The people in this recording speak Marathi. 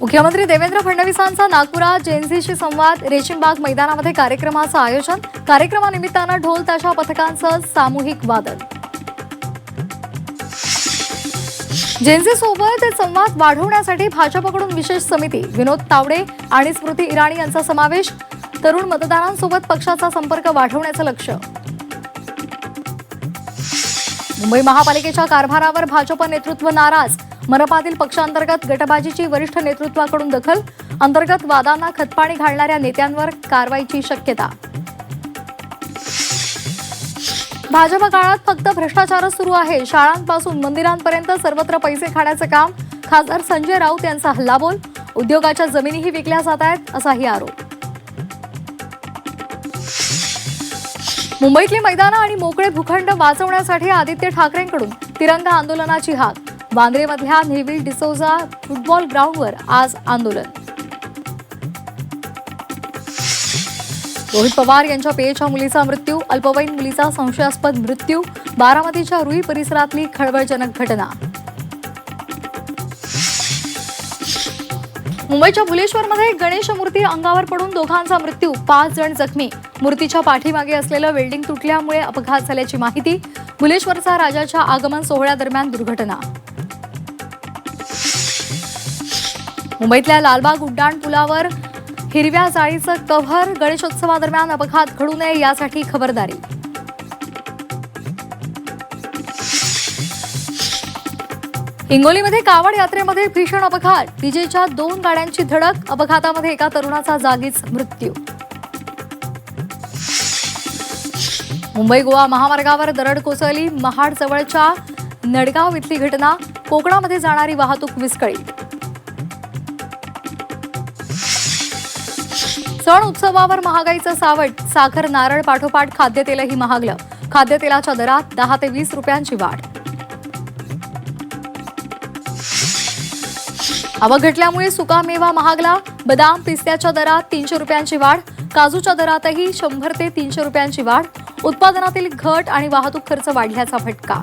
मुख्यमंत्री देवेंद्र फडणवीसांचा नागपुरात जेएनझीशी संवाद, रेशीमबाग मैदानामध्ये कार्यक्रमाचं आयोजन, कार्यक्रमानिमित्तानं ढोल ताशा पथकांचं सामूहिक वादन. जेएनझी सोबत संवाद वाढवण्यासाठी भाजपकडून विशेष समिती, विनोद तावडे आणि स्मृती इराणी यांचा समावेश, तरुण मतदारांसोबत पक्षाचा संपर्क वाढवण्याचं लक्ष्य. मुंबई महापालिकेच्या कारभारावर भाजप नेतृत्व नाराज, मनपातील पक्षांतर्गत गटबाजीची वरिष्ठ नेतृत्वाकडून दखल, अंतर्गत वादांना खतपाणी घालणाऱ्या नेत्यांवर कारवाईची शक्यता. भाजप काळात फक्त भ्रष्टाचारच सुरू आहे, शाळांपासून मंदिरांपर्यंत सर्वत्र पैसे खाण्याचं काम, खासदार संजय राऊत यांचा हल्लाबोल, उद्योगाच्या जमिनीही विकल्या जात आहेत असाही आरोप. मुंबईतली मैदानं आणि मोकळे भूखंड वाचवण्यासाठी आदित्य ठाकरेंकडून तिरंगा आंदोलनाची हाक, वांद्रेमधल्या नेव्हिल डिसोजा फुटबॉल ग्राउंडवर आज आंदोलन. रोहित पवार यांच्या पेयच्या मुलीचा मृत्यू, अल्पवयीन मुलीचा संशयास्पद मृत्यू, बारामतीच्या रुई परिसरातली खळबळजनक घटना. मुंबईच्या भुलेश्वरमध्ये गणेश मूर्ती अंगावर पडून दोघांचा मृत्यू, 5 जण जखमी, मूर्तीच्या पाठीमागे असलेलं वेल्डिंग तुटल्यामुळे अपघात झाल्याची माहिती. भुलेश्वरचा राजाच्या आगमन सोहळ्यादरम्यान दुर्घटना. मुंबईतल्या लालबाग उड्डाण पुलावर हिरव्या जाळीचं कव्हर, गणेशोत्सवादरम्यान अपघात घडू नये यासाठी खबरदारी. हिंगोलीमध्ये कावड यात्रेमध्ये भीषण अपघात, डीजेच्या 2 गाड्यांची धडक, अपघातामध्ये एका तरुणाचा जागीच मृत्यू. मुंबई गोवा महामार्गावर दरड कोसळली, महाड जवळच्या नडगाव इथली घटना, कोकणामध्ये जाणारी वाहतूक विस्कळीत. सण उत्सवावर महागाईचं सावट, साखर नारळ पाठोपाठ खाद्यतेलही महागलं, खाद्यतेलाच्या दरात 10 ते 20 रुपयांची वाढ. आवक घटल्यामुळे सुकामेवा महागला, बदाम पिस्त्याच्या दरात 300 रुपयांची वाढ, काजूच्या दरातही 100 ते 300 रुपयांची वाढ, उत्पादनातील घट आणि वाहतूक खर्च वाढल्याचा फटका.